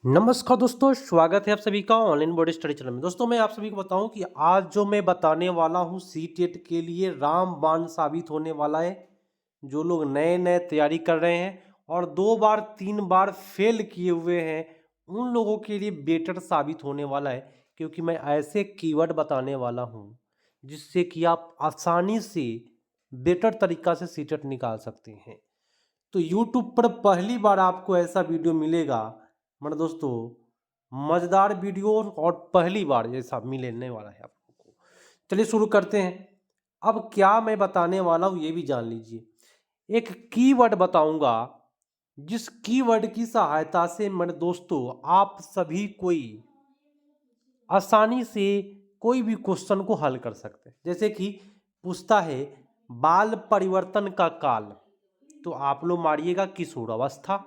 नमस्कार दोस्तों, स्वागत है आप सभी का ऑनलाइन बोर्ड स्टडी चैनल में। दोस्तों मैं आप सभी को बताऊं कि आज जो मैं बताने वाला हूं सीटेट के लिए रामबाण साबित होने वाला है। जो लोग नए नए तैयारी कर रहे हैं और 2 बार 3 बार फेल किए हुए हैं, उन लोगों के लिए बेटर साबित होने वाला है, क्योंकि मैं ऐसे कीवर्ड बताने वाला हूं जिससे कि आप आसानी से बेटर तरीका से सीटेट निकाल सकते हैं। तो यूट्यूब पर पहली बार आपको ऐसा वीडियो मिलेगा, मतलब दोस्तों मज़ेदार वीडियो, और पहली बार ऐसा मिलने वाला है आप लोगों को। चलिए शुरू करते हैं। अब क्या मैं बताने वाला हूँ ये भी जान लीजिए। एक कीवर्ड बताऊंगा, जिस कीवर्ड की सहायता से मेरे दोस्तों आप सभी कोई आसानी से कोई भी क्वेश्चन को हल कर सकते हैं। जैसे कि पूछता है बाल परिवर्तन का काल, तो आप लोग मारिएगा किशोरावस्था।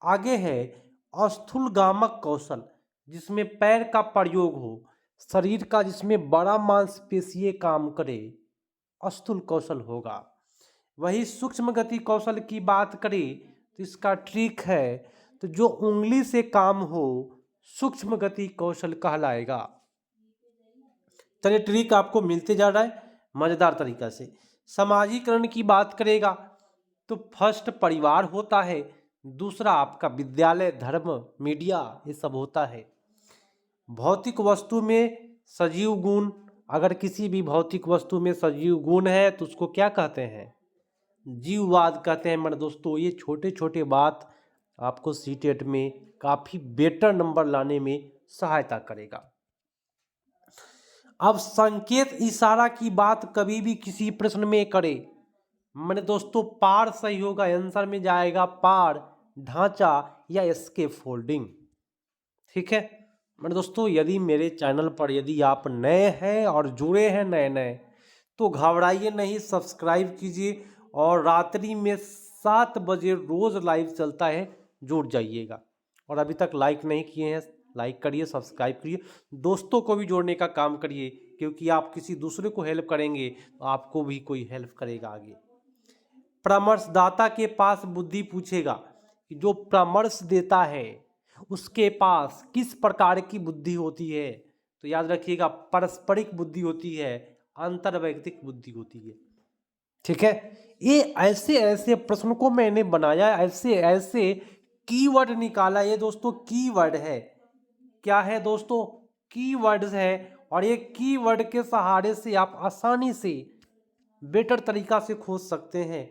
आगे है अस्थूलगामक कौशल, जिसमें पैर का प्रयोग हो, शरीर का जिसमें बड़ा मांसपेशीय काम करे, अस्थूल कौशल होगा। वही सूक्ष्म गति कौशल की बात करें तो इसका ट्रिक है, तो जो उंगली से काम हो सूक्ष्म गति कौशल कहलाएगा। चलिए ट्रिक आपको मिलते जा रहा है मजेदार तरीका से। सामाजिकरण की बात करेगा तो फर्स्ट परिवार होता है, दूसरा आपका विद्यालय, धर्म, मीडिया, ये सब होता है। भौतिक वस्तु में सजीव गुण, अगर किसी भी भौतिक वस्तु में सजीव गुण है तो उसको क्या कहते हैं? जीववाद कहते हैं। मेरे दोस्तों ये छोटे छोटे बात आपको सीटेट में काफ़ी बेटर नंबर लाने में सहायता करेगा। अब संकेत इशारा की बात कभी भी किसी प्रश्न में करे, मेरे दोस्तों पार सही होगा, आंसर में जाएगा पार, ढांचा या एस्केप फोल्डिंग। ठीक है मेरे दोस्तों, यदि मेरे चैनल पर यदि आप नए हैं और जुड़े हैं नए नए, तो घबराइए नहीं, सब्सक्राइब कीजिए और रात्रि में 7 बजे रोज़ लाइव चलता है, जुड़ जाइएगा। और अभी तक लाइक नहीं किए हैं, लाइक करिए, सब्सक्राइब करिए, दोस्तों को भी जोड़ने का काम करिए, क्योंकि आप किसी दूसरे को हेल्प करेंगे तो आपको भी कोई हेल्प करेगा आगे। परामर्शदाता के पास बुद्धि पूछेगा कि जो परामर्श देता है उसके पास किस प्रकार की बुद्धि होती है, तो याद रखिएगा पारस्परिक बुद्धि होती है, अंतर्वैयक्तिक बुद्धि होती है। ठीक है, ये ऐसे ऐसे प्रश्न को मैंने बनाया, ऐसे ऐसे कीवर्ड निकाला। ये दोस्तों कीवर्ड है, क्या है दोस्तों? कीवर्ड्स है। और ये कीवर्ड के सहारे से आप आसानी से बेटर तरीका से खोज सकते हैं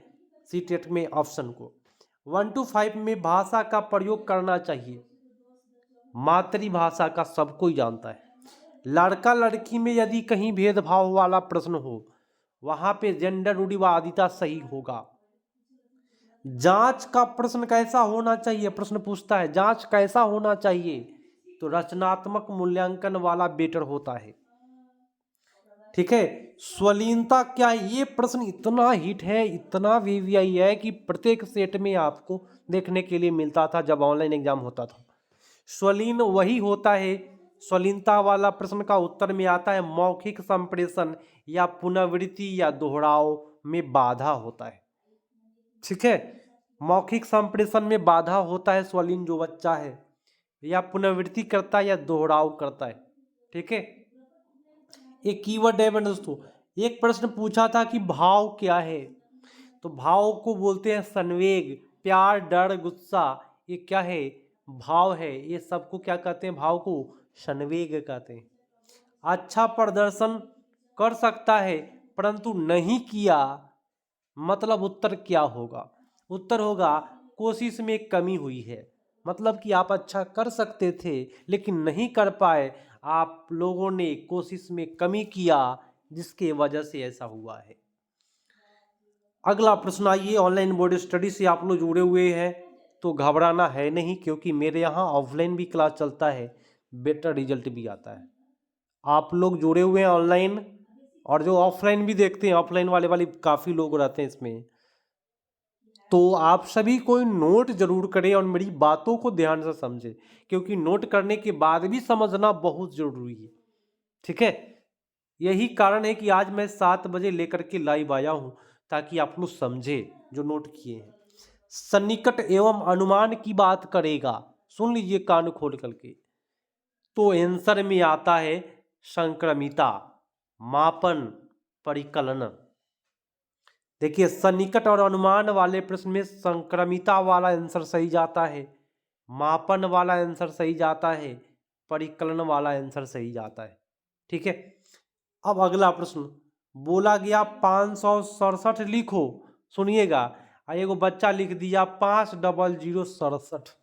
सीटेट में ऑप्शन को। 1 to 5 में भाषा का प्रयोग करना चाहिए, मातृभाषा का सब कोई जानता है। लड़का लड़की में यदि कहीं भेदभाव वाला प्रश्न हो, वहां पे जेंडर रूढ़िवादिता सही होगा। जांच का प्रश्न कैसा होना चाहिए, प्रश्न पूछता है जांच कैसा होना चाहिए, तो रचनात्मक मूल्यांकन वाला बेटर होता है। ठीक है, स्वलीनता क्या है, ये प्रश्न इतना हिट है, इतना वीवीआई है कि प्रत्येक सेट में आपको देखने के लिए मिलता था जब ऑनलाइन एग्जाम होता था। स्वलीन वही होता है, स्वलीनता वाला प्रश्न का उत्तर में आता है मौखिक संप्रेषण या पुनरावृत्ति या दोहराव में बाधा होता है। ठीक है, मौखिक संप्रेषण में बाधा होता है स्वलीन जो बच्चा है, या पुनरावृत्ति करता है या दोहराव करता है। ठीक है, एक कीवर्ड है मेरे दोस्तों। एक प्रश्न पूछा था कि भाव क्या है, तो भाव को बोलते हैं संवेग, प्यार, डर, गुस्सा, ये क्या है? भाव है। ये सबको क्या कहते हैं? भाव को संवेग कहते हैं। अच्छा प्रदर्शन कर सकता है परंतु नहीं किया, मतलब उत्तर क्या होगा? उत्तर होगा कोशिश में कमी हुई है, मतलब कि आप अच्छा कर सकते थे लेकिन नहीं कर पाए, आप लोगों ने कोशिश में कमी किया जिसके वजह से ऐसा हुआ है। अगला प्रश्न आइए, ऑनलाइन बोर्ड स्टडी से आप लोग जुड़े हुए हैं तो घबराना है नहीं, क्योंकि मेरे यहाँ ऑफलाइन भी क्लास चलता है, बेटर रिजल्ट भी आता है। आप लोग जुड़े हुए हैं ऑनलाइन, और जो ऑफलाइन भी देखते हैं, ऑफलाइन वाले काफ़ी लोग रहते हैं इसमें, तो आप सभी कोई नोट जरूर करें और मेरी बातों को ध्यान से समझें, क्योंकि नोट करने के बाद भी समझना बहुत जरूरी है। ठीक है, यही कारण है कि आज मैं 7 बजे लेकर के लाइव आया हूं, ताकि आप लोग समझे जो नोट किए हैं। सन्निकट एवं अनुमान की बात करेगा, सुन लीजिए कान खोल करके। तो आंसर में आता है संक्रमिता, मापन, परिकलन। देखिए सन्निकट और अनुमान वाले प्रश्न में संक्रमिता वाला आंसर सही जाता है, मापन वाला आंसर सही जाता है, परिकलन वाला आंसर सही जाता है। ठीक है, अब अगला प्रश्न बोला गया 567 लिखो। सुनिएगा, एगो बच्चा लिख दिया 5067।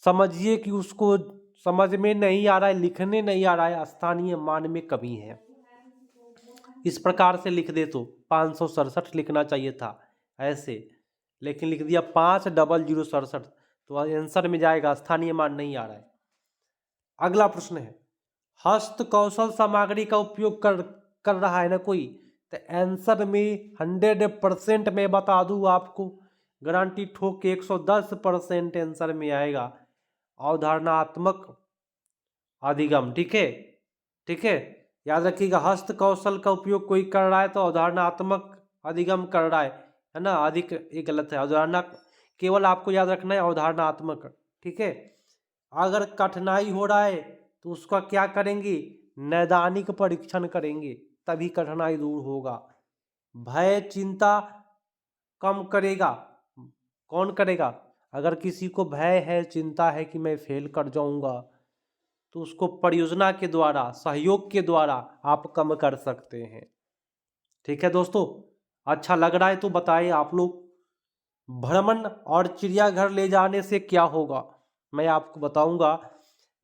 समझिए कि उसको समझ में नहीं आ रहा है, लिखने नहीं आ रहा है, स्थानीय मान में कमी है। इस प्रकार से लिख दे तो 567 लिखना चाहिए था ऐसे, लेकिन लिख दिया 5067, तो आंसर में जाएगा, स्थानीय मान नहीं आ रहा है। अगला प्रश्न है हस्त कौशल सामग्री का उपयोग कर रहा है ना कोई, तो आंसर में 100% मैं बता दूं आपको, गारंटी ठोक के 110% आंसर में आएगा अवधारणात्मक अधिगम। ठीक है, ठीक है, याद रखिएगा, हस्त कौशल का उपयोग कोई कर रहा है तो अवधारणात्मक अधिगम कर रहा है ना, अधिक ये गलत है, अवधारणा केवल आपको याद रखना है अवधारणात्मक। ठीक है, अगर कठिनाई हो रहा है तो उसका क्या करेंगे, नैदानिक परीक्षण करेंगे, तभी कठिनाई दूर होगा। भय चिंता कम करेगा, कौन करेगा, अगर किसी को भय है, चिंता है कि मैं फेल कर जाऊंगा, तो उसको परियोजना के द्वारा, सहयोग के द्वारा आप कम कर सकते हैं। ठीक है दोस्तों, अच्छा लग रहा है तो बताएं आप लोग। भ्रमण और चिड़ियाघर ले जाने से क्या होगा, मैं आपको बताऊंगा।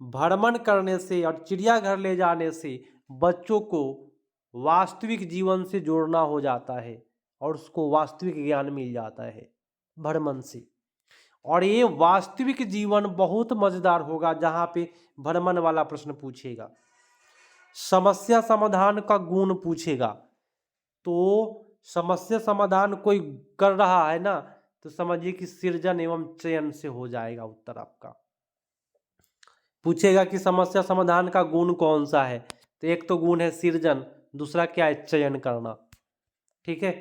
भ्रमण करने से और चिड़ियाघर ले जाने से बच्चों को वास्तविक जीवन से जोड़ना हो जाता है और उसको वास्तविक ज्ञान मिल जाता है भ्रमण से। और ये वास्तविक जीवन बहुत मजेदार होगा जहाँ पे भ्रमण वाला प्रश्न पूछेगा, समस्या समाधान का गुण पूछेगा। तो समस्या समाधान कोई कर रहा है ना, तो समझिए कि सृजन एवं चयन से हो जाएगा उत्तर आपका। पूछेगा कि समस्या समाधान का गुण कौन सा है, तो एक तो गुण है सृजन, दूसरा क्या है, चयन करना। ठीक है,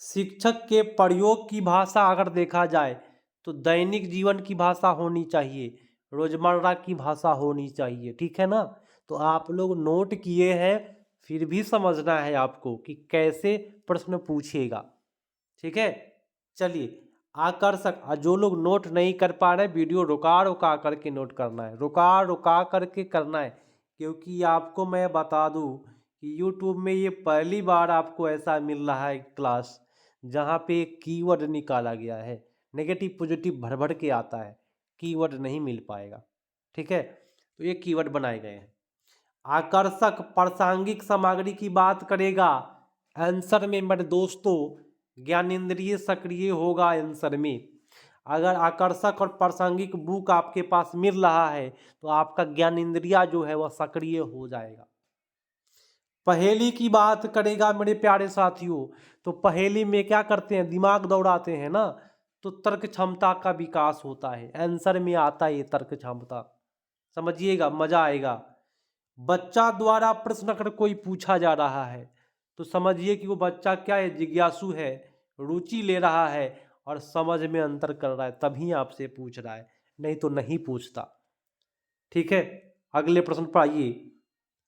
शिक्षक के प्रयोग की भाषा अगर देखा जाए तो दैनिक जीवन की भाषा होनी चाहिए, रोजमर्रा की भाषा होनी चाहिए। ठीक है ना, तो आप लोग नोट किए हैं, फिर भी समझना है आपको कि कैसे प्रश्न पूछेगा। ठीक है, चलिए आकर्षक, जो लोग नोट नहीं कर पा रहे वीडियो रुका रुका करके नोट करना है, रुका रुका करके करना है, क्योंकि आपको मैं बता दूं कि यूट्यूब में ये पहली बार आपको ऐसा मिल रहा है क्लास जहाँ पे कीवर्ड निकाला गया है, नेगेटिव पॉजिटिव भर भर के आता है, कीवर्ड नहीं मिल पाएगा। ठीक है, तो ये कीवर्ड बनाए गए हैं। आकर्षक प्रासंगिक सामग्री की बात करेगा आंसर में मेरे दोस्तों, ज्ञानेंद्रिय सक्रिय होगा आंसर में। अगर आकर्षक और प्रासंगिक बुक आपके पास मिल रहा है तो आपका ज्ञानेंद्रिया जो है वह सक्रिय हो जाएगा। पहेली की बात करेगा मेरे प्यारे साथियों, तो पहेली में क्या करते हैं, दिमाग दौड़ाते हैं ना, तो तर्क क्षमता का विकास होता है, आंसर में आता है तर्क क्षमता। समझिएगा, मजा आएगा। बच्चा द्वारा प्रश्न अगर कोई पूछा जा रहा है तो समझिए कि वो बच्चा क्या है, जिज्ञासु है, रुचि ले रहा है और समझ में अंतर कर रहा है, तभी आपसे पूछ रहा है, नहीं तो नहीं पूछता। ठीक है, अगले प्रश्न पर आइए।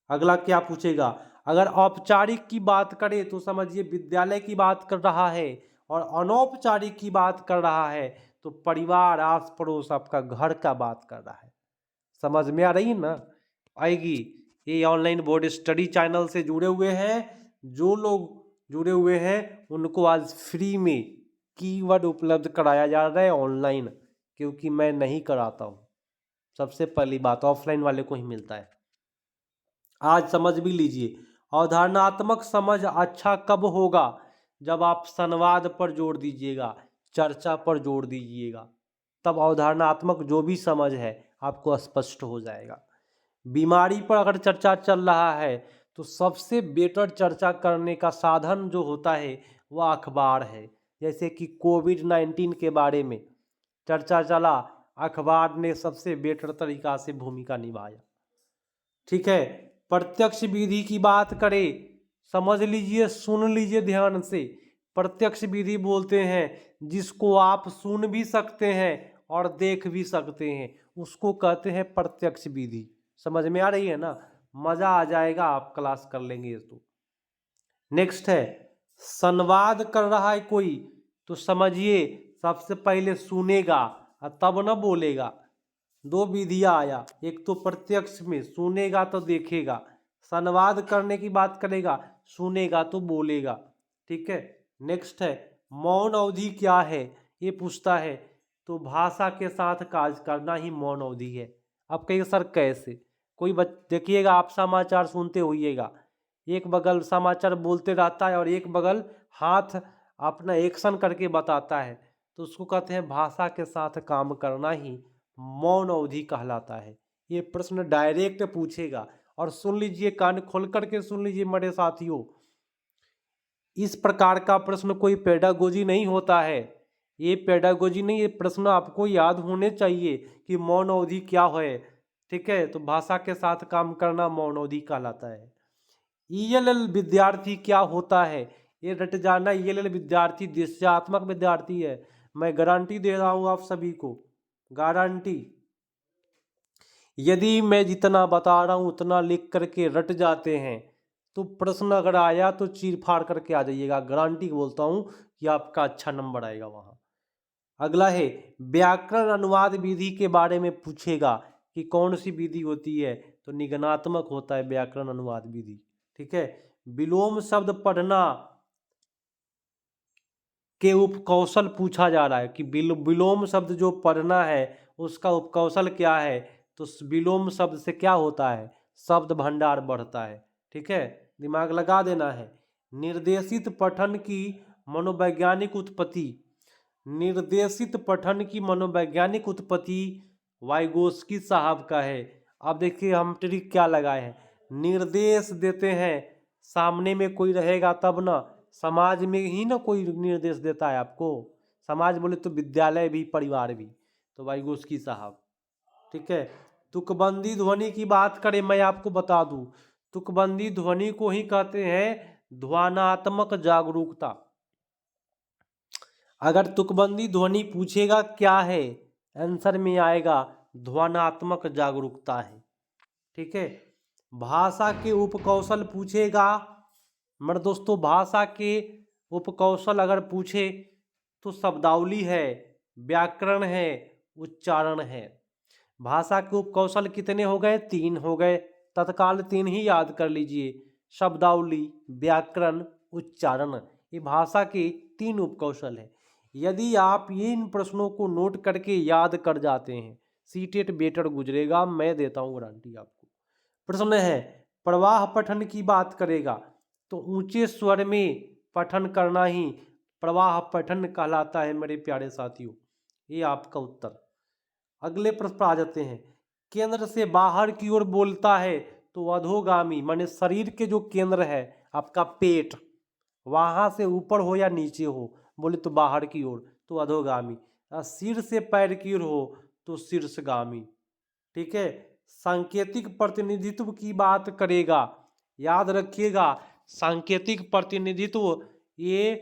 अगला क्या पूछेगा, अगर औपचारिक की बात करें तो समझिए विद्यालय की बात कर रहा है, और अनौपचारिक की बात कर रहा है तो परिवार, आस पड़ोस, आपका घर का बात कर रहा है। समझ में आ रही है ना, आएगी। ये ऑनलाइन बोर्ड स्टडी चैनल से जुड़े हुए हैं, जो लोग जुड़े हुए हैं उनको आज फ्री में कीवर्ड उपलब्ध कराया जा रहा है ऑनलाइन, क्योंकि मैं नहीं कराता हूँ। सबसे पहली बात, ऑफलाइन वाले को ही मिलता है। आज समझ भी लीजिए, अवधारणात्मक समझ अच्छा कब होगा, जब आप संवाद पर जोर दीजिएगा, चर्चा पर जोर दीजिएगा, तब अवधारणात्मक जो भी समझ है आपको स्पष्ट हो जाएगा। बीमारी पर अगर चर्चा चल रहा है तो सबसे बेटर चर्चा करने का साधन जो होता है वह अखबार है। जैसे कि कोविड-19 के बारे में चर्चा चला, अखबार ने सबसे बेटर तरीका से भूमिका निभाया। ठीक है, प्रत्यक्ष विधि की बात करें, समझ लीजिए, सुन लीजिए ध्यान से। प्रत्यक्ष विधि बोलते हैं जिसको आप सुन भी सकते हैं और देख भी सकते हैं, उसको कहते हैं प्रत्यक्ष विधि। समझ में आ रही है ना? मजा आ जाएगा, आप क्लास कर लेंगे तो। नेक्स्ट है, संवाद कर रहा है कोई तो समझिए सबसे पहले सुनेगा और तब न बोलेगा। दो विधियां आया, एक तो प्रत्यक्ष में सुनेगा तो देखेगा, संवाद करने की बात करेगा, सुनेगा तो बोलेगा। ठीक है। नेक्स्ट है, मौन अवधि क्या है ये पूछता है, तो भाषा के साथ कार्य करना ही मौन अवधि है। अब कहिए सर कैसे? कोई देखिएगा, आप समाचार सुनते होइएगा, एक बगल समाचार बोलते रहता है और एक बगल हाथ अपना एक्शन करके बताता है, तो उसको कहते हैं भाषा के साथ काम करना ही मौन अवधि कहलाता है। ये प्रश्न डायरेक्ट पूछेगा, और सुन लीजिए, कान खोल करके सुन लीजिए मेरे साथियों, इस प्रकार का प्रश्न कोई पेडागोजी नहीं होता है। ये पेडागोजी नहीं, ये प्रश्न आपको याद होने चाहिए कि मौन अवधि क्या है। ठीक है, तो भाषा के साथ काम करना मौन अवधि कहलाता है। ईएलएल विद्यार्थी क्या होता है, ये रट जाना। ईएलएल विद्यार्थी दिशात्मक विद्यार्थी है, मैं गारंटी दे रहा हूं आप सभी को, गारंटी। यदि मैं जितना बता रहा हूं उतना लिख करके रट जाते हैं तो प्रश्न अगर आया तो चीर फाड़ करके आ जाइएगा, गारंटी बोलता हूं कि आपका अच्छा नंबर आएगा वहां। अगला है, व्याकरण अनुवाद विधि के बारे में पूछेगा कि कौन सी विधि होती है, तो निगनात्मक होता है व्याकरण अनुवाद विधि। ठीक है। विलोम शब्द पढ़ना के उपकौशल पूछा जा रहा है कि विलोम शब्द जो पढ़ना है उसका उपकौशल क्या है, तो विलोम शब्द से क्या होता है, शब्द भंडार बढ़ता है। ठीक है, दिमाग लगा देना है। निर्देशित पठन की मनोवैज्ञानिक उत्पत्ति, निर्देशित पठन की मनोवैज्ञानिक उत्पत्ति वाइगोस्की साहब का है। अब देखिए हम ट्रिक क्या लगाए हैं, निर्देश देते हैं, सामने में कोई रहेगा तब ना, समाज में ही ना कोई निर्देश देता है आपको, समाज बोले तो विद्यालय भी, परिवार भी, तो वाइगोस्की साहब। ठीक है। तुकबंदी ध्वनि की बात करें, मैं आपको बता दूं, तुकबंदी ध्वनि को ही कहते हैं ध्वनात्मक जागरूकता। अगर तुकबंदी ध्वनि पूछेगा क्या है, आंसर में आएगा ध्वनात्मक जागरूकता है। ठीक है। भाषा के उपकौशल पूछेगा, मेरे दोस्तों भाषा के उपकौशल अगर पूछे तो शब्दावली है, व्याकरण है, उच्चारण है। भाषा के उपकौशल कितने हो गए? 3 हो गए, तत्काल 3 ही याद कर लीजिए, शब्दावली, व्याकरण, उच्चारण। ये भाषा के 3 उपकौशल है। यदि आप इन प्रश्नों को नोट करके याद कर जाते हैं, सीटेट बेटर गुजरेगा, मैं देता हूँ गारंटी आपको। प्रश्न है, प्रवाह पठन की बात करेगा तो ऊंचे स्वर में पठन करना ही प्रवाह पठन कहलाता है मेरे प्यारे साथियों। ये आपका उत्तर। अगले प्रश्न पर आ जाते हैं, केंद्र से बाहर की ओर बोलता है तो अधोगामी, माने शरीर के जो केंद्र है आपका पेट, वहां से ऊपर हो या नीचे हो, बोले तो बाहर की ओर तो अधोगामी, सिर से पैर की ओर हो तो शीर्षगामी। ठीक है। सांकेतिक प्रतिनिधित्व की बात करेगा, याद रखिएगा, सांकेतिक प्रतिनिधित्व ये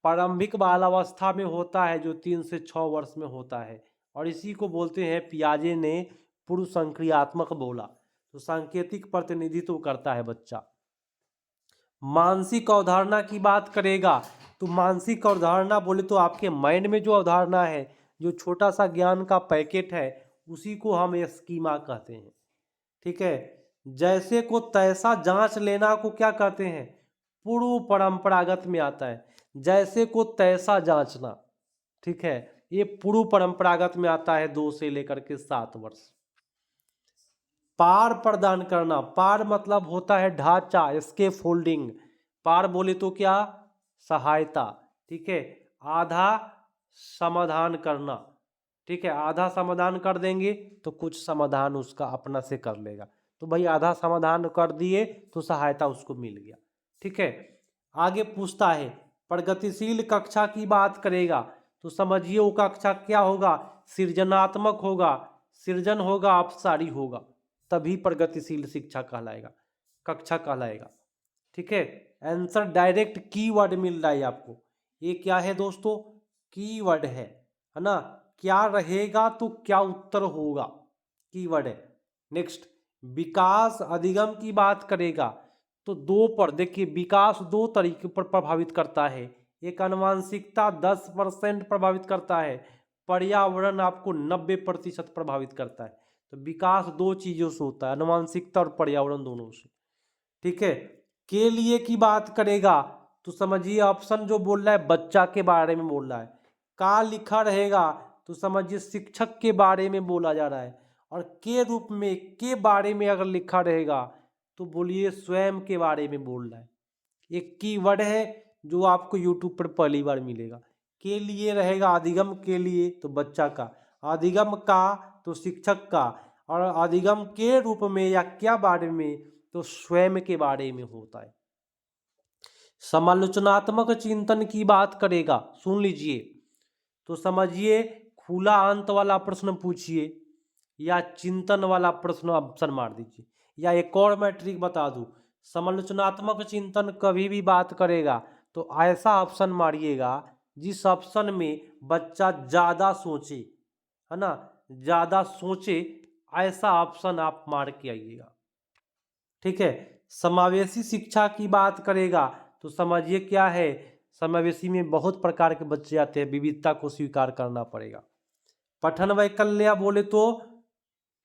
प्रारंभिक बालावस्था में होता है, जो 3 से 6 वर्ष में होता है, और इसी को बोलते हैं, पियाजे ने पूर्व संक्रियात्मक बोला, तो सांकेतिक प्रतिनिधित्व करता है बच्चा। मानसिक अवधारणा की बात करेगा तो मानसिक अवधारणा बोले तो आपके माइंड में जो अवधारणा है, जो छोटा सा ज्ञान का पैकेट है, उसी को हम स्कीमा कहते हैं। ठीक है। जैसे को तैसा जांच लेना को क्या कहते हैं? पूर्व परंपरागत में आता है, जैसे को तैसा जांचना। ठीक है, ये पूर्व परंपरागत में आता है, 2 से लेकर के 7 वर्ष। पार प्रदान करना, पार मतलब होता है ढांचा, इसके फोल्डिंग। पार बोले तो क्या? सहायता। ठीक है। आधा समाधान करना। ठीक है, आधा समाधान कर देंगे तो कुछ समाधान उसका अपना से कर लेगा, तो भाई आधा समाधान कर दिए तो सहायता उसको मिल गया। ठीक है। आगे पूछता है, प्रगतिशील कक्षा की बात करेगा तो समझिए वो कक्षा क्या होगा? सृजनात्मक होगा, सृजन होगा, अपसारी होगा, तभी प्रगतिशील शिक्षा कहलाएगा, कक्षा कहलाएगा। ठीक है। आंसर डायरेक्ट कीवर्ड मिल रहा है आपको, ये क्या है दोस्तों? कीवर्ड है ना। क्या रहेगा तो क्या उत्तर होगा, कीवर्ड है। नेक्स्ट, विकास अधिगम की बात करेगा तो दो पर देखिए, विकास दो तरीके पर प्रभावित करता है। एक आनुवंशिकता 10% प्रभावित करता है, पर्यावरण आपको 90% प्रभावित करता है। तो विकास दो चीजों से होता है, आनुवंशिकता और पर्यावरण दोनों से। ठीक है, के लिए की बात करेगा तो समझिए ऑप्शन जो बोल रहा है बच्चा के बारे में बोल रहा है। का लिखा रहेगा तो समझिए शिक्षक के बारे में बोला जा रहा है। और के रूप में के बारे में अगर लिखा रहेगा तो बोलिए स्वयं के बारे में बोल रहा है। एक कीवर्ड है जो आपको यूट्यूब पर पहली बार मिलेगा। के लिए रहेगा अधिगम के लिए तो बच्चा का, अधिगम का तो शिक्षक का, और अधिगम के रूप में या क्या बारे में तो स्वयं के बारे में होता है। समालोचनात्मक चिंतन की बात करेगा, सुन लीजिए तो समझिए खुला अंत वाला प्रश्न पूछिए या चिंतन वाला प्रश्न ऑप्शन मार दीजिए, या एक और मैं ट्रिक बता दूं, समालोचनात्मक चिंतन कभी भी बात करेगा तो ऐसा ऑप्शन मारिएगा जिस ऑप्शन में बच्चा ज़्यादा सोचे, है ना, ज़्यादा सोचे, ऐसा ऑप्शन आप मार के आइएगा। ठीक है, समावेशी शिक्षा की बात करेगा तो समझिए क्या है, समावेशी में बहुत प्रकार के बच्चे आते हैं, विविधता को स्वीकार करना पड़ेगा। पठन वैकल्य बोले तो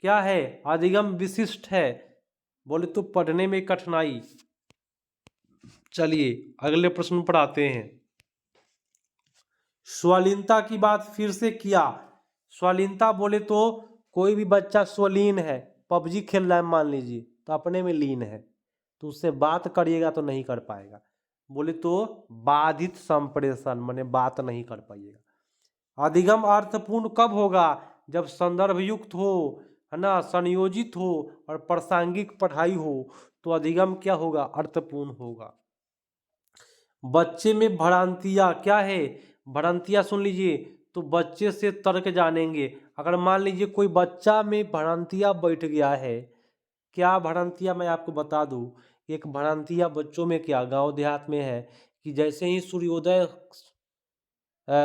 क्या है, अधिगम विशिष्ट है, बोले तो पढ़ने में कठिनाई। चलिए अगले प्रश्न पर आते हैं। स्वलीनता की बात फिर से किया। स्वलीनता बोले तो कोई भी बच्चा स्वलीन है, पबजी खेल रहा है मान लीजिए तो अपने में लीन है, तो उससे बात करिएगा तो नहीं कर पाएगा। बोले तो बाधित संप्रेषण, माने बात नहीं कर पाइएगा। अधिगम अर्थपूर्ण कब होगा, जब संदर्भ युक्त हो, है ना, संयोजित हो और प्रासंगिक पढ़ाई हो, तो अधिगम क्या होगा, अर्थपूर्ण होगा। बच्चे में भ्रांतियाँ क्या है, भ्रांतियाँ सुन लीजिए तो बच्चे से तर्क जानेंगे। अगर मान लीजिए कोई बच्चा में भ्रांतियाँ बैठ गया है, क्या भ्रांतियाँ मैं आपको बता दूं, एक भ्रांतियाँ बच्चों में क्या गांव देहात में है कि जैसे ही सूर्योदय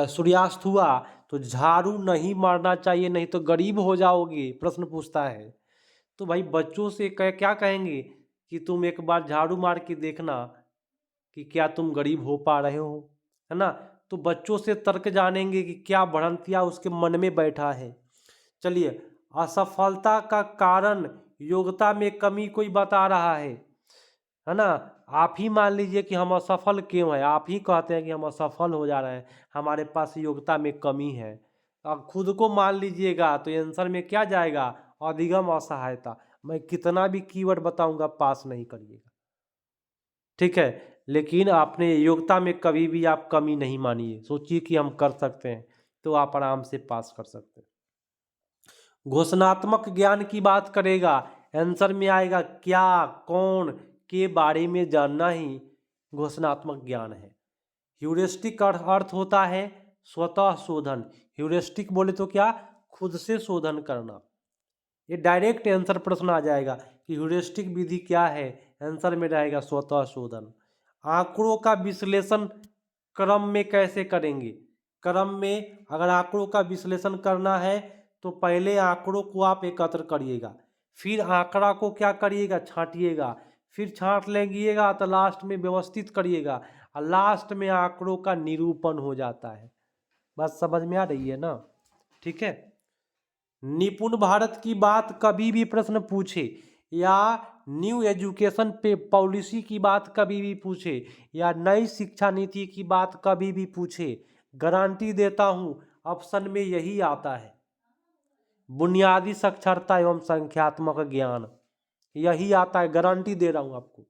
सूर्यास्त हुआ तो झाड़ू नहीं मारना चाहिए नहीं तो गरीब हो जाओगे, प्रश्न पूछता है। तो भाई बच्चों से क्या कहेंगे कि तुम एक बार झाड़ू मार के देखना कि क्या तुम गरीब हो पा रहे हो, है ना। तो बच्चों से तर्क जानेंगे कि क्या भ्रांतियाँ उसके मन में बैठा है। चलिए, असफलता का कारण योग्यता में कमी कोई बता रहा है ना। आप ही मान लीजिए कि हम असफल क्यों हैं, आप ही कहते हैं कि हम असफल हो जा रहे हैं, हमारे पास योग्यता में कमी है। अब खुद को मान लीजिएगा तो आंसर में क्या जाएगा, अधिगम असहायता। मैं कितना भी कीवर्ड बताऊंगा पास नहीं करिएगा। ठीक है, लेकिन आपने योग्यता में कभी भी आप कमी नहीं मानिए, सोचिए कि हम कर सकते हैं तो आप आराम से पास कर सकते हैं। घोषणात्मक ज्ञान की बात करेगा, आंसर में आएगा क्या, कौन के बारे में जानना ही घोषणात्मक ज्ञान है। ह्यूरिस्टिक का अर्थ होता है स्वतः शोधन। ह्यूरिस्टिक बोले तो क्या, खुद से शोधन करना। ये डायरेक्ट आंसर प्रश्न आ जाएगा कि ह्यूरिस्टिक विधि क्या है, आंसर में रहेगा स्वतः शोधन। आंकड़ों का विश्लेषण क्रम में कैसे करेंगे, क्रम में अगर आंकड़ों का विश्लेषण करना है तो पहले आंकड़ों को आप एकत्र करिएगा, फिर आंकड़ा को क्या करिएगा, छांटिएगा, फिर छांट लेंगिएगा तो लास्ट में व्यवस्थित करिएगा और लास्ट में आंकड़ों का निरूपण हो जाता है। बात समझ में आ रही है ना। ठीक है, निपुण भारत की बात कभी भी प्रश्न पूछे या न्यू एजुकेशन पे पॉलिसी की बात कभी भी पूछे या नई शिक्षा नीति की बात कभी भी पूछे, गारंटी देता हूं ऑप्शन में यही आता है, बुनियादी साक्षरता एवं संख्यात्मक ज्ञान, यही आता है, गारंटी दे रहा हूं आपको।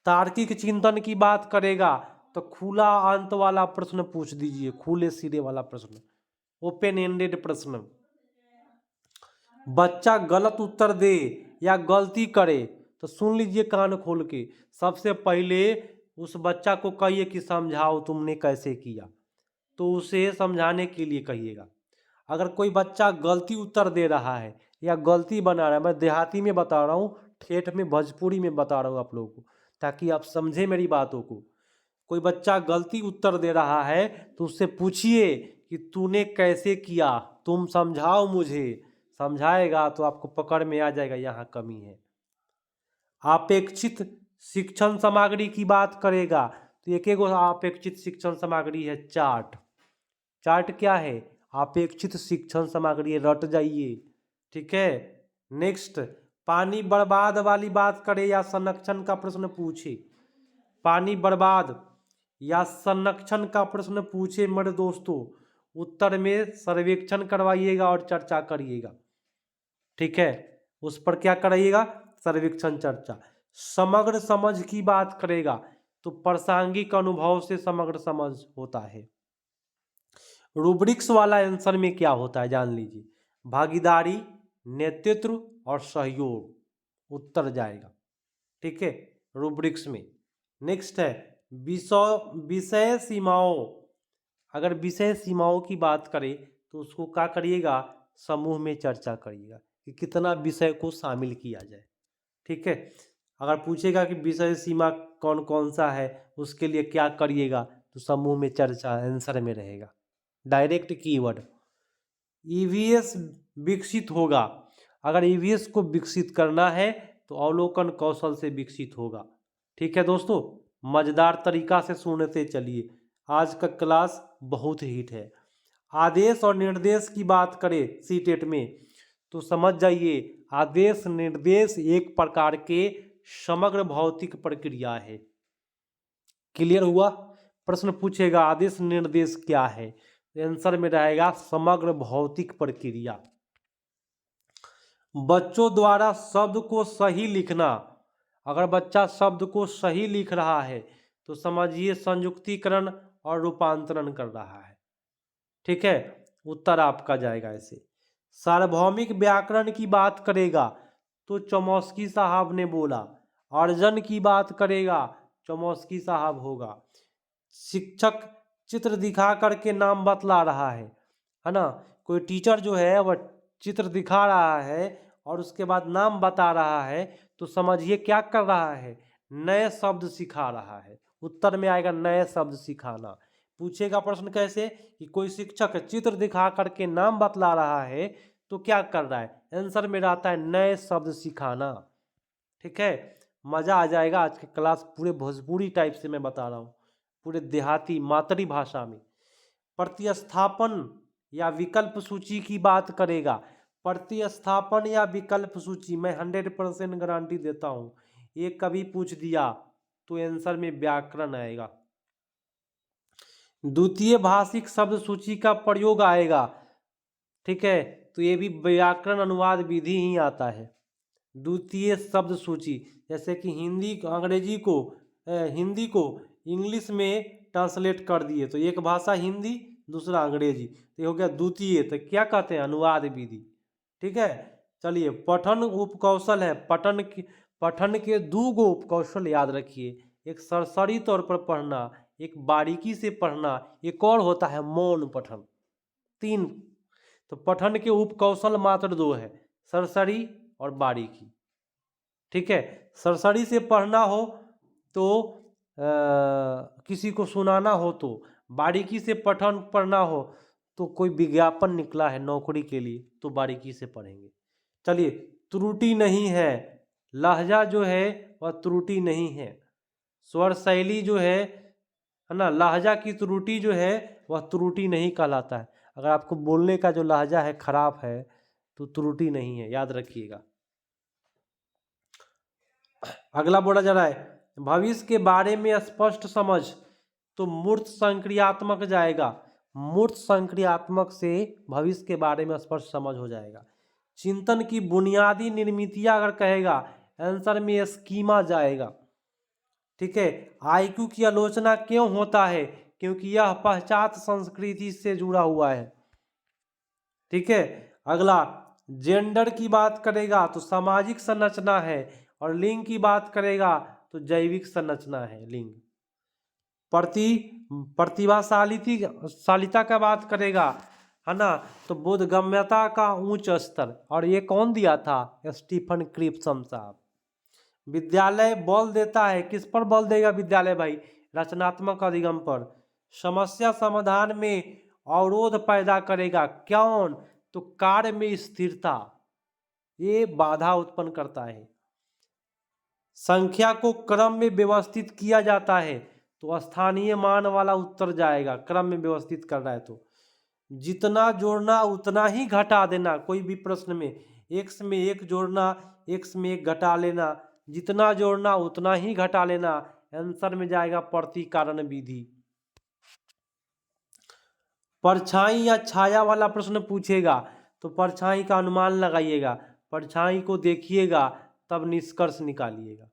तार्किक चिंतन की बात करेगा तो खुला अंत वाला प्रश्न पूछ दीजिए, खुले सिरे वाला प्रश्न, ओपन एंडेड प्रश्न। बच्चा गलत उत्तर दे या गलती करे तो सुन लीजिए कान खोल के, सबसे पहले उस बच्चा को कहिए कि समझाओ तुमने कैसे किया, तो उसे समझाने के लिए कहिएगा। अगर कोई बच्चा गलती उत्तर दे रहा है या गलती बना रहा है, मैं देहाती में बता रहा हूँ, ठेठ में भोजपुरी में बता रहा हूँ आप लोगों को ताकि आप समझे मेरी बातों को। कोई बच्चा गलती उत्तर दे रहा है तो उससे पूछिए कि तूने कैसे किया, तुम समझाओ मुझे, समझाएगा तो आपको पकड़ में आ जाएगा यहाँ कमी है। अपेक्षित शिक्षण सामग्री की बात करेगा तो एक एक अपेक्षित शिक्षण सामग्री है चार्ट। चार्ट क्या है? अपेक्षित शिक्षण सामग्री, रट जाइए, ठीक है। नेक्स्ट, पानी बर्बाद वाली बात करे या संरक्षण का प्रश्न पूछे, पानी बर्बाद या संरक्षण का प्रश्न पूछे मेरे दोस्तों, उत्तर में सर्वेक्षण करवाइएगा और चर्चा करिएगा, ठीक है। उस पर क्या कराइएगा? सर्वेक्षण चर्चा। समग्र समझ की बात करेगा तो प्रासंगिक अनुभव से समग्र समझ होता है। रूब्रिक्स वाला आंसर में क्या होता है जान लीजिए, भागीदारी, नेतृत्व और सहयोग उत्तर जाएगा, ठीक है, रूब्रिक्स में। नेक्स्ट है विषय सीमाओं। अगर विषय सीमाओं की बात करें तो उसको क्या करिएगा? समूह में चर्चा करिएगा कि कितना विषय को शामिल किया जाए, ठीक है। अगर पूछेगा कि विषय सीमा कौन कौन सा है, उसके लिए क्या करिएगा, तो समूह में चर्चा आंसर में रहेगा। डायरेक्ट कीवर्ड, ईवीएस विकसित होगा। अगर ईवीएस को विकसित करना है तो अवलोकन कौशल से विकसित होगा, ठीक है दोस्तों। मजेदार तरीका से सुनते चलिए, आज का क्लास बहुत हिट है। आदेश और निर्देश की बात करें सीटेट में तो समझ जाइए, आदेश निर्देश एक प्रकार के समग्र भौतिक प्रक्रिया है। क्लियर हुआ? प्रश्न पूछेगा आदेश निर्देश क्या है, आंसर में रहेगा समग्र भौतिक प्रक्रिया। बच्चों द्वारा शब्द को सही लिखना। अगर बच्चा शब्द को सही लिख रहा है तो समझिए संयुक्तिकरण और रूपांतरण कर रहा है, ठीक है। उत्तर आपका जाएगा ऐसे। सार्वभौमिक व्याकरण की बात करेगा तो चौमस्की साहब ने बोला। अर्जन की बात करेगा चौमस्की साहब होगा। शिक्षक चित्र दिखा करके नाम बतला रहा है ना। कोई टीचर जो है वह चित्र दिखा रहा है और उसके बाद नाम बता रहा है तो समझिए क्या कर रहा है? नए शब्द सिखा रहा है। उत्तर में आएगा नए शब्द सिखाना। पूछेगा प्रश्न कैसे कि कोई शिक्षक चित्र दिखा करके नाम बतला रहा है तो क्या कर रहा है? आंसर में रहता है नए शब्द सिखाना, ठीक है। मज़ा आ जाएगा। आज की क्लास पूरे भोजपुरी टाइप से मैं बता रहा हूँ, पूरे देहाती मातृभाषा में। प्रतिस्थापन या विकल्प सूची की बात करेगा। प्रतिस्थापन या विकल्प सूची मैं 100% गारंटी देता हूँ, ये कभी पूछ दिया तो आंसर में व्याकरण आएगा। द्वितीय भाषिक शब्द सूची का प्रयोग आएगा, ठीक है, तो ये भी व्याकरण अनुवाद विधि ही आता है। द्वितीय शब्द सूची, जैसे कि हिंदी को इंग्लिश में ट्रांसलेट कर दिए तो एक भाषा हिंदी दूसरा अंग्रेजी, तो ये हो गया द्वितीय। तो क्या कहते हैं? अनुवाद विधि, ठीक है। चलिए, पठन उपकौशल है। पठन के दो गो उपकौशल याद रखिए, एक सरसरी तौर पर पढ़ना, एक बारीकी से पढ़ना, एक और होता है मौन पठन। 3 तो पठन के उपकौशल मात्र 2 है, सरसरी और बारीकी, ठीक है। सरसरी से पढ़ना हो तो किसी को सुनाना हो, तो बारीकी से पठन पढ़ना हो तो कोई विज्ञापन निकला है नौकरी के लिए तो बारीकी से पढ़ेंगे। चलिए, त्रुटि नहीं है, लहजा जो है वह त्रुटि नहीं है। स्वर शैली जो है ना, लहजा की त्रुटि जो है वह त्रुटि नहीं कहलाता है। अगर आपको बोलने का जो लहजा है खराब है तो त्रुटि नहीं है, याद रखिएगा। अगला बोला जा रहा है भविष्य के बारे में स्पष्ट समझ, तो मूर्त संक्रियात्मक जाएगा। मूर्त संक्रियात्मक से भविष्य के बारे में स्पष्ट समझ हो जाएगा। चिंतन की बुनियादी निर्मितियां अगर कहेगा, आंसर में स्कीमा जाएगा, ठीक है। आईक्यू की आलोचना क्यों होता है? क्योंकि यह पश्चात संस्कृति से जुड़ा हुआ है, ठीक है। अगला, जेंडर की बात करेगा तो सामाजिक संरचना है, और लिंग की बात करेगा तो जैविक संरचना है लिंग। प्रतिभाशालिता का बात करेगा, है ना, तो बोधगम्यता का उच्च स्तर, और ये कौन दिया था? स्टीफन क्रिप्सन साहब। विद्यालय बल देता है, किस पर बल देगा विद्यालय भाई? रचनात्मक अधिगम पर। समस्या समाधान में अवरोध पैदा करेगा, कौन? तो कार्य में स्थिरता, ये बाधा उत्पन्न करता है। संख्या को क्रम में व्यवस्थित किया जाता है तो स्थानीय मान वाला उत्तर जाएगा, क्रम में व्यवस्थित कर रहा है तो। जितना जोड़ना उतना ही घटा देना, कोई भी प्रश्न में x में 1 जोड़ना, x में 1 घटा लेना, जितना जोड़ना उतना ही घटा लेना, आंसर में जाएगा प्रतिकारण विधि। परछाई या छाया वाला प्रश्न पूछेगा तो परछाई का अनुमान लगाइएगा, परछाई को देखिएगा तब निष्कर्ष निकालिएगा।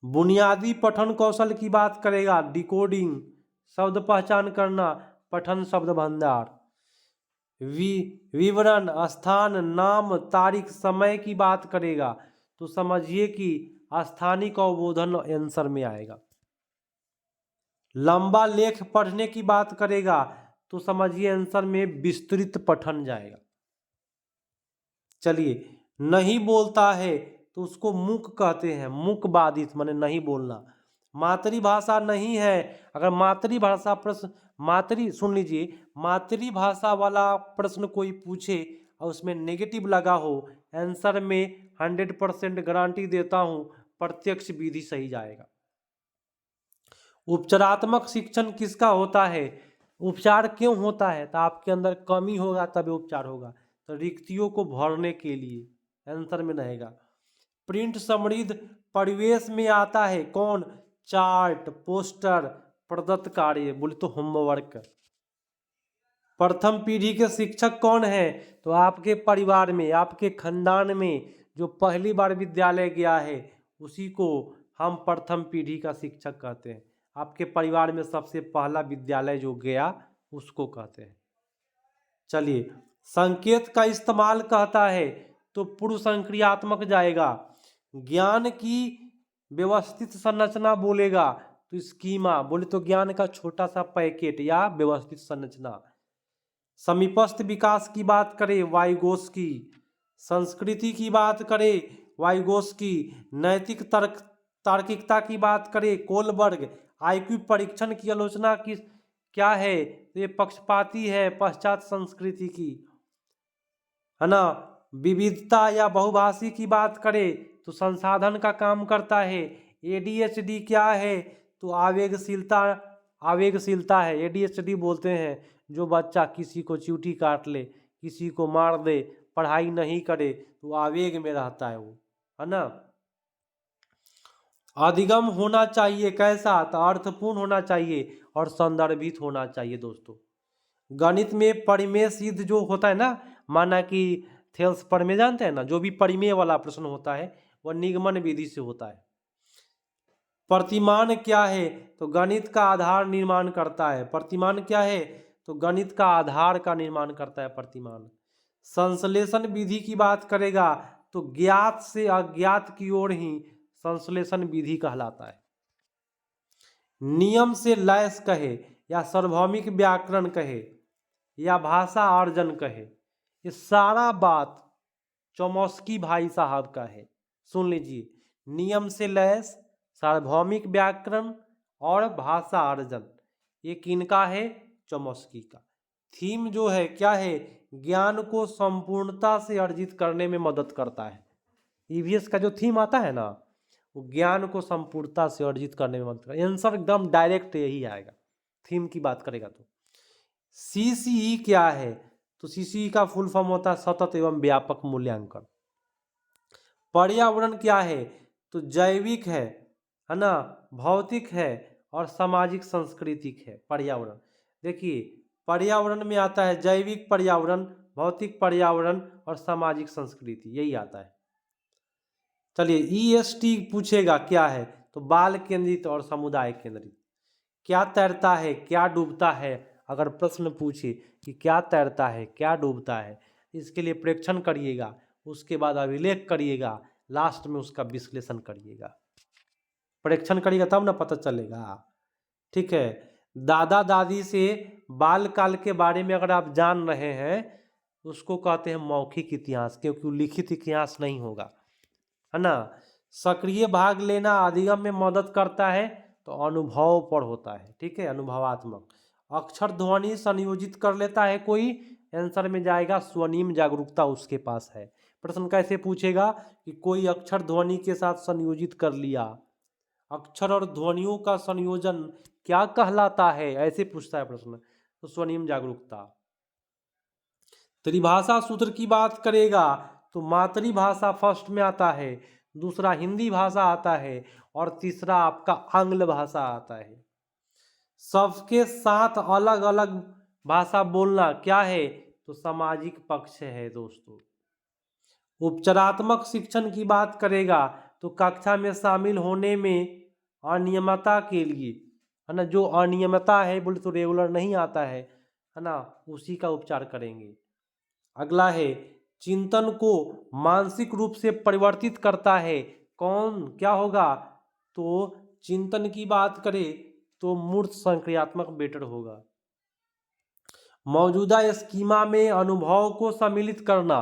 बुनियादी पठन कौशल की बात करेगा, डिकोडिंग, शब्द पहचान करना, पठन शब्द भंडार। विवरण, स्थान, नाम, तारीख, समय की बात करेगा तो समझिए कि स्थानिक अवबोधन आंसर में आएगा। लंबा लेख पढ़ने की बात करेगा तो समझिए आंसर में विस्तृत पठन जाएगा। चलिए, नहीं बोलता है तो उसको मूक कहते हैं, मूक बाधित माने नहीं बोलना। मातृभाषा नहीं है, अगर मातृभाषा प्रश्न सुन लीजिए, मातृभाषा वाला प्रश्न कोई पूछे और उसमें नेगेटिव लगा हो, आंसर में 100% गारंटी देता हूं प्रत्यक्ष विधि सही जाएगा। उपचारात्मक शिक्षण किसका होता है? उपचार क्यों होता है? तो आपके अंदर कमी होगा तभी उपचार होगा, तो रिक्तियों को भरने के लिए आंसर में रहेगा। प्रिंट समृद्ध परिवेश में आता है कौन? चार्ट, पोस्टर, प्रदत्त कार्य, बोले तो होमवर्क। प्रथम पीढ़ी के शिक्षक कौन है? तो आपके परिवार में, आपके खानदान में जो पहली बार विद्यालय गया है उसी को हम प्रथम पीढ़ी का शिक्षक कहते हैं। आपके परिवार में सबसे पहला विद्यालय जो गया उसको कहते हैं। चलिए, संकेत का इस्तेमाल कहता है तो पूर्व संक्रियात्मक जाएगा। ज्ञान की व्यवस्थित संरचना बोलेगा तो स्कीमा, बोले तो ज्ञान का छोटा सा पैकेट या व्यवस्थित संरचना। समीपस्थ विकास की बात करें वाइगोस्की, संस्कृति की बात करें वाइगोस्की, नैतिक तार्किकता की बात करें कोलबर्ग, आईक्यू परीक्षण की आलोचना की क्या है? तो ये पक्षपाती है पश्चात संस्कृति की, है ना। विविधता या बहुभाषी की बात करें तो संसाधन का काम करता है। एडीएचडी क्या है? तो आवेगशीलता है। एडीएचडी बोलते हैं जो बच्चा किसी को चींटी काट ले, किसी को मार दे, पढ़ाई नहीं करे तो आवेग में रहता है वो, है ना। अधिगम होना चाहिए कैसा? तो अर्थपूर्ण होना चाहिए और संदर्भित होना चाहिए दोस्तों। गणित में परिमेय सिद्ध जो होता है ना, माना कि थेल्स परिमेय जानते हैं ना, जो भी परिमेय वाला प्रश्न होता है वह निगमन विधि से होता है। प्रतिमान क्या है? तो गणित का आधार निर्माण करता है। प्रतिमान क्या है? तो गणित का आधार का निर्माण करता है प्रतिमान। संश्लेषण विधि की बात करेगा तो ज्ञात से अज्ञात की ओर ही संश्लेषण विधि कहलाता है। नियम से लैस कहे या सार्वभौमिक व्याकरण कहे या भाषा अर्जन कहे, ये सारा बात चोमस्की भाई साहब का है। सुन लीजिए, नियम से लैस, सार्वभौमिक व्याकरण और भाषा अर्जन, ये किनका है? चोमस्की का। थीम जो है क्या है? ज्ञान को संपूर्णता से अर्जित करने में मदद करता है। ईवीएस का जो थीम आता है ना, वो ज्ञान को संपूर्णता से अर्जित करने में मदद करता है। आंसर एकदम डायरेक्ट यही आएगा थीम की बात करेगा तो। सीसीई क्या है? तो सीसीई का फुल फॉर्म होता है सतत एवं व्यापक मूल्यांकन। पर्यावरण क्या है? तो जैविक है ना, भौतिक है और सामाजिक सांस्कृतिक है पर्यावरण। देखिए, पर्यावरण में आता है जैविक पर्यावरण, भौतिक पर्यावरण और सामाजिक संस्कृति, यही आता है। चलिए, ईएसटी पूछेगा क्या है? तो बाल केंद्रित और समुदाय केंद्रित। क्या तैरता है, क्या डूबता है? अगर प्रश्न पूछे कि क्या तैरता है, क्या डूबता है, इसके लिए प्रेक्षण करिएगा, उसके बाद अभिलेख करिएगा, लास्ट में उसका विश्लेषण करिएगा। प्रेक्षण करिएगा तब ना पता चलेगा, ठीक है। दादा दादी से बालकाल के बारे में अगर आप जान रहे हैं, उसको कहते हैं मौखिक इतिहास, क्योंकि लिखित इतिहास नहीं होगा, है ना। सक्रिय भाग लेना अधिगम में मदद करता है तो अनुभव पर होता है, ठीक है, अनुभवात्मक। अक्षर ध्वनि संयोजित कर लेता है कोई, आंसर में जाएगा स्वनिम जागरूकता उसके पास है। प्रश्न कैसे पूछेगा कि कोई अक्षर ध्वनि के साथ संयोजित कर लिया, अक्षर और ध्वनियों का संयोजन क्या कहलाता है, ऐसे पूछता है प्रश्न। तो स्वनिम जागरूकता। त्रिभाषा सूत्र की बात करेगा तो मातृभाषा फर्स्ट में आता है, दूसरा हिंदी भाषा आता है और तीसरा आपका आंग्ल भाषा आता है। सबके साथ अलग अलग भाषा बोलना क्या है, तो सामाजिक पक्ष है दोस्तों। उपचारात्मक शिक्षण की बात करेगा तो कक्षा में शामिल होने में अनियमितता के लिए, है ना, जो अनियमितता है बोले तो रेगुलर नहीं आता है ना, उसी का उपचार करेंगे। अगला है चिंतन को मानसिक रूप से परिवर्तित करता है, कौन क्या होगा, तो चिंतन की बात करें तो मूर्त संक्रियात्मक बेटर होगा। मौजूदा स्कीमा में अनुभव को सम्मिलित करना,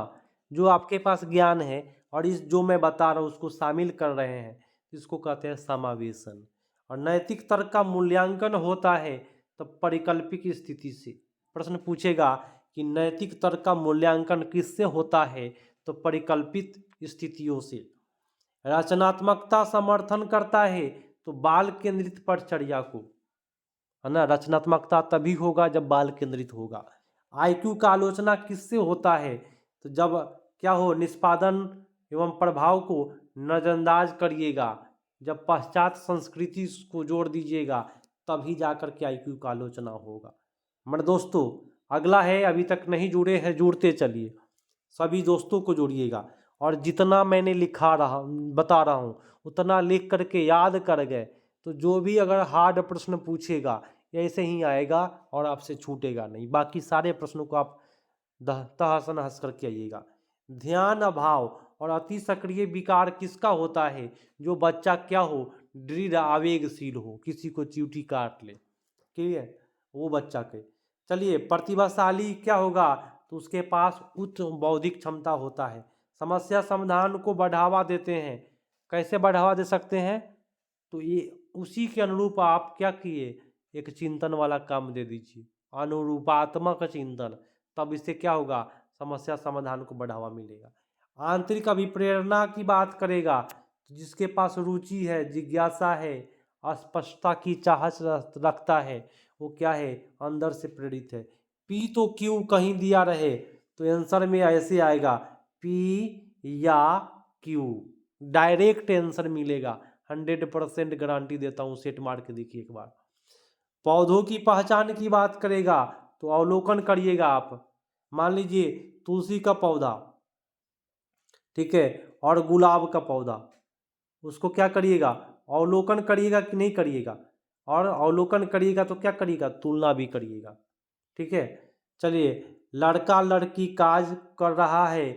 जो आपके पास ज्ञान है और इस जो मैं बता रहा हूँ उसको शामिल कर रहे हैं, इसको कहते हैं समावेशन। और नैतिक तर्क का मूल्यांकन होता है तो परिकल्पिक स्थिति से। प्रश्न पूछेगा कि नैतिक तर्क का मूल्यांकन किससे होता है, तो परिकल्पित स्थितियों से। रचनात्मकता समर्थन करता है तो बाल केंद्रित पढ़चर्या को, है ना, रचनात्मकता तभी होगा जब बाल केंद्रित होगा। आईक्यू का आलोचना किससे होता है, तो जब क्या हो, निष्पादन एवं प्रभाव को नजरअंदाज करिएगा, जब पश्चात संस्कृति को जोड़ दीजिएगा तभी जाकर के आईक्यू का आलोचना होगा। मेरे दोस्तों अगला है, अभी तक नहीं जुड़े हैं जुड़ते चलिए, सभी दोस्तों को जोड़िएगा और जितना मैंने बता रहा हूँ उतना लिख करके याद कर गए तो जो भी अगर हार्ड प्रश्न पूछेगा ऐसे ही आएगा और आपसे छूटेगा नहीं। बाकी सारे प्रश्नों को आप तहस नहस करके आइएगा। ध्यान अभाव और अति सक्रिय विकार किसका होता है, जो बच्चा क्या हो, दृढ़ आवेगशील हो, किसी को चींटी काट ले, ठीक है, वो बच्चा के। चलिए प्रतिभाशाली क्या होगा, तो उसके पास उच्च बौद्धिक क्षमता होता है। समस्या समाधान को बढ़ावा देते हैं, कैसे बढ़ावा दे सकते हैं, तो ये उसी के अनुरूप आप क्या किए, एक चिंतन वाला काम दे दीजिए, अनुरूपात्मक चिंतन, तब इससे क्या होगा, समस्या समाधान को बढ़ावा मिलेगा। आंतरिक अभिप्रेरणा की बात करेगा तो जिसके पास रुचि है, जिज्ञासा है, अस्पष्टता की चाहत रखता है, वो क्या है, अंदर से प्रेरित है। पी तो क्यों कहीं दिया रहे, तो आंसर में ऐसे आएगा पी या क्यू, डायरेक्ट आंसर मिलेगा, 100% गारंटी देता हूँ, सेट मार के देखिए एक बार। पौधों की पहचान की बात करेगा तो अवलोकन करिएगा आप, मान लीजिए तुलसी का पौधा, ठीक है, और गुलाब का पौधा, उसको क्या करिएगा, अवलोकन करिएगा कि नहीं करिएगा, और अवलोकन करिएगा तो क्या करिएगा, तुलना भी करिएगा, ठीक है। चलिए लड़का लड़की काज कर रहा है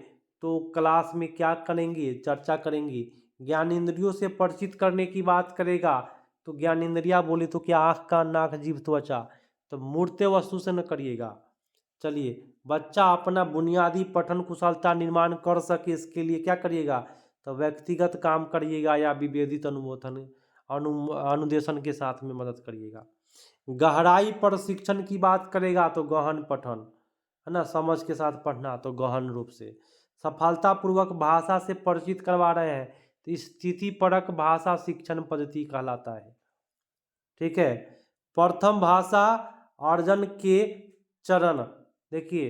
तो क्लास में क्या करेंगे, चर्चा करेंगे। ज्ञानेंद्रियों से परिचित करने की बात करेगा तो ज्ञानेंद्रिया बोले तो क्या, आँख कान नाक जीभ त्वचा, तो मूर्त वस्तु से न करिएगा। चलिए बच्चा अपना बुनियादी पठन कुशलता निर्माण कर सके इसके लिए क्या करिएगा, तो व्यक्तिगत काम करिएगा या विभेदित अनुदेशन के साथ में मदद करिएगा। गहराई पर शिक्षण की बात करेगा तो गहन पठन, है ना, समझ के साथ पढ़ना तो गहन रूप से। सफलतापूर्वक भाषा से परिचित करवा रहे हैं तो स्थिति परक भाषा शिक्षण पद्धति कहलाता है, ठीक है। प्रथम भाषा अर्जन के चरण, देखिए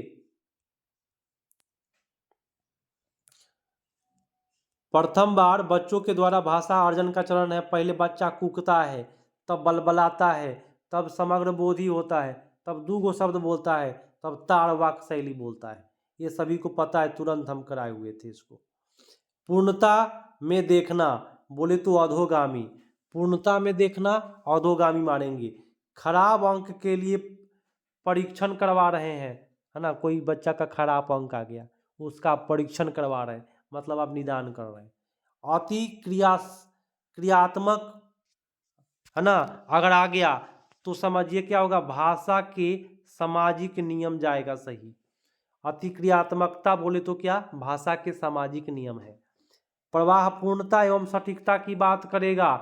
प्रथम बार बच्चों के द्वारा भाषा अर्जन का चरण है, पहले बच्चा कूकता है, तब बलबलाता है, तब समग्र बोधि होता है, तब दूगो शब्द बोलता है, तब ताड़ वाक शैली बोलता है। ये सभी को पता है, तुरंत हम कराए हुए थे इसको। पूर्णता में देखना बोले तो अधोगामी, पूर्णता में देखना अधोगामी मानेंगे। खराब अंक के लिए परीक्षण करवा रहे हैं, है ना, कोई बच्चा का खराब अंक आ गया उसका परीक्षण करवा रहे हैं, मतलब आप निदान कर रहे हैं। अति क्रियात्मक, है ना, अगर आ गया तो समझिए क्या होगा, भाषा के सामाजिक नियम जाएगा सही। अति क्रियात्मकता बोले तो क्या, भाषा के सामाजिक नियम है। प्रवाह पूर्णता एवं सटीकता की बात करेगा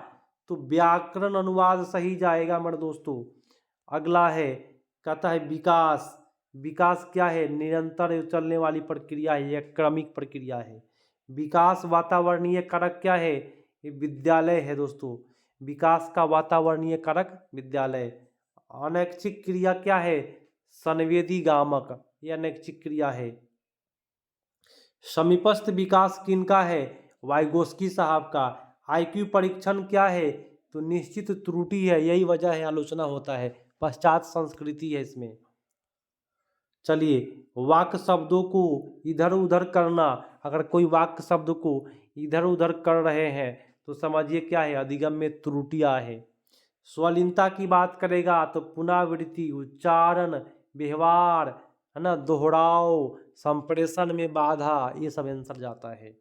तो व्याकरण अनुवाद सही जाएगा मेरे दोस्तों। अगला है कहता है विकास, विकास क्या है? निरंतर चलने वाली प्रक्रिया है, यह क्रमिक प्रक्रिया है। विकास वातावरणीय कारक क्या है? ये विद्यालय है दोस्तों। विकास का वातावरणीय कारक विद्यालय। अनैच्छिक क्रिया क्या है? संवेदी गामक, यह अनैच्छिक क्रिया है। समीपस्थ विकास किनका है? वाइगोस्की साहब का। आईक्यू परीक्षण क्या है? तो निश्चित त्रुटि है, यही वजह है आलोचना होता है। पश्चात संस्कृति है इसमें। चलिए, वाक्य शब्दों को इधर उधर करना, अगर कोई वाक्य शब्द को इधर उधर कर रहे हैं तो समझिए क्या है? अधिगम्य त्रुटियां है। स्वलीनता की बात करेगा तो पुनरावृत्ति, उच्चारण, व्यवहार, है ना, दोहराव, संप्रेषण में बाधा, ये सब आंसर जाता है।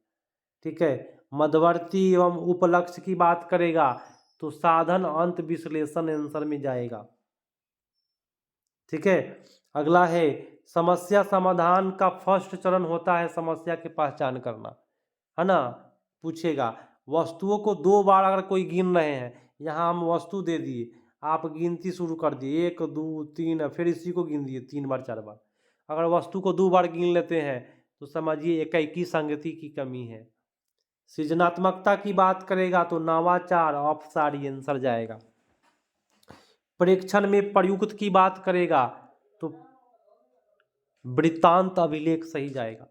ठीक है। मध्यवर्ती एवं उपलक्ष्य की बात करेगा तो साधन अंत विश्लेषण आंसर में जाएगा। ठीक है। अगला है समस्या समाधान का फर्स्ट चरण होता है समस्या की पहचान करना, है ना। पूछेगा वस्तुओं को 2 बार अगर कोई गिन रहे हैं, यहाँ हम वस्तु दे दिए, आप गिनती शुरू कर दिए 1 2 3, फिर इसी को गिन दिए 3 बार 4 बार। अगर वस्तु को 2 बार गिन लेते हैं तो समझिए एकाकी संगति की कमी है। सृजनात्मकता की बात करेगा तो नवाचार, औपचारिक आंसर जाएगा। प्रेक्षण में प्रयुक्त की बात करेगा तो वृत्तांत अभिलेख सही जाएगा।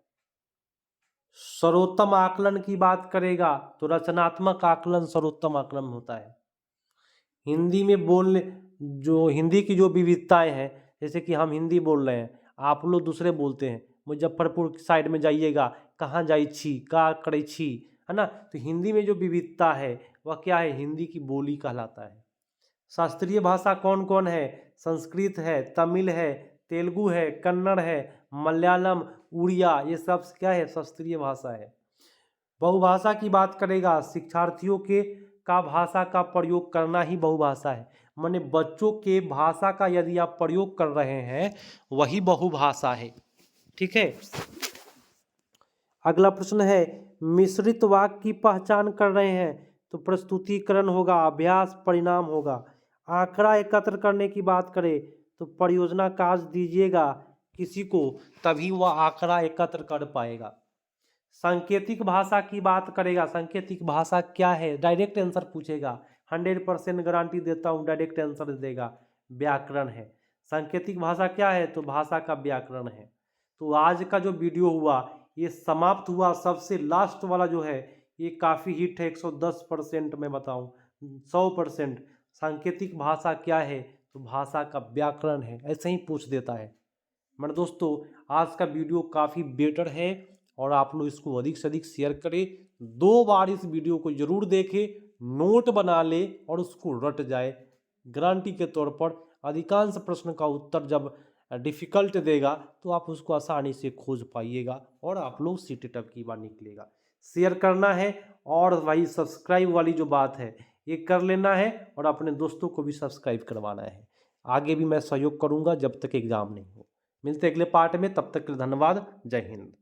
सर्वोत्तम आकलन की बात करेगा तो रचनात्मक आकलन सर्वोत्तम आकलन होता है। हिंदी में बोलने जो हिंदी की जो विविधताएं हैं, जैसे कि हम हिंदी बोल रहे हैं, आप लोग दूसरे बोलते हैं। मुजफ्फरपुर साइड में जाइएगा, कहाँ जाई छी, का करे छी, है ना। तो हिंदी में जो विविधता है वह क्या है? हिंदी की बोली कहलाता है। शास्त्रीय भाषा कौन कौन है? संस्कृत है, तमिल है, तेलुगु है, कन्नड़ है, मलयालम, उड़िया, ये सब क्या है? शास्त्रीय भाषा है। बहुभाषा की बात करेगा, शिक्षार्थियों के का भाषा का प्रयोग करना ही बहुभाषा है। माने बच्चों के भाषा का यदि आप प्रयोग कर रहे हैं वही बहुभाषा है। ठीक है। अगला प्रश्न है मिश्रित वाक्य की पहचान कर रहे हैं तो प्रस्तुतिकरण होगा, अभ्यास, परिणाम होगा। आंकड़ा एकत्र करने की बात करें तो परियोजना कार्य दीजिएगा किसी को, तभी वह आंकड़ा एकत्र कर पाएगा। सांकेतिक भाषा की बात करेगा, सांकेतिक भाषा क्या है? डायरेक्ट आंसर पूछेगा, 100% गारंटी देता हूँ डायरेक्ट आंसर देगा। व्याकरण है। सांकेतिक भाषा क्या है? तो भाषा का व्याकरण है। तो आज का जो वीडियो हुआ ये समाप्त हुआ। सबसे लास्ट वाला जो है ये काफ़ी हिट है, 110% मैं बताऊँ 100%। सांकेतिक भाषा क्या है? तो भाषा का व्याकरण है। ऐसे ही पूछ देता है। मेरे दोस्तों आज का वीडियो काफ़ी बेटर है और आप लोग इसको अधिक से अधिक शेयर करें। 2 बार इस वीडियो को जरूर देखें, नोट बना ले और उसको रट जाए। गारंटी के तौर पर अधिकांश प्रश्न का उत्तर जब डिफ़िकल्ट देगा तो आप उसको आसानी से खोज पाइएगा और आप लोग सीटेट की बार निकलेगा। शेयर करना है और भाई सब्सक्राइब वाली जो बात है ये कर लेना है और अपने दोस्तों को भी सब्सक्राइब करवाना है। आगे भी मैं सहयोग करूंगा जब तक एग्ज़ाम नहीं हो। मिलते अगले पार्ट में, तब तक के लिए धन्यवाद। जय हिंद।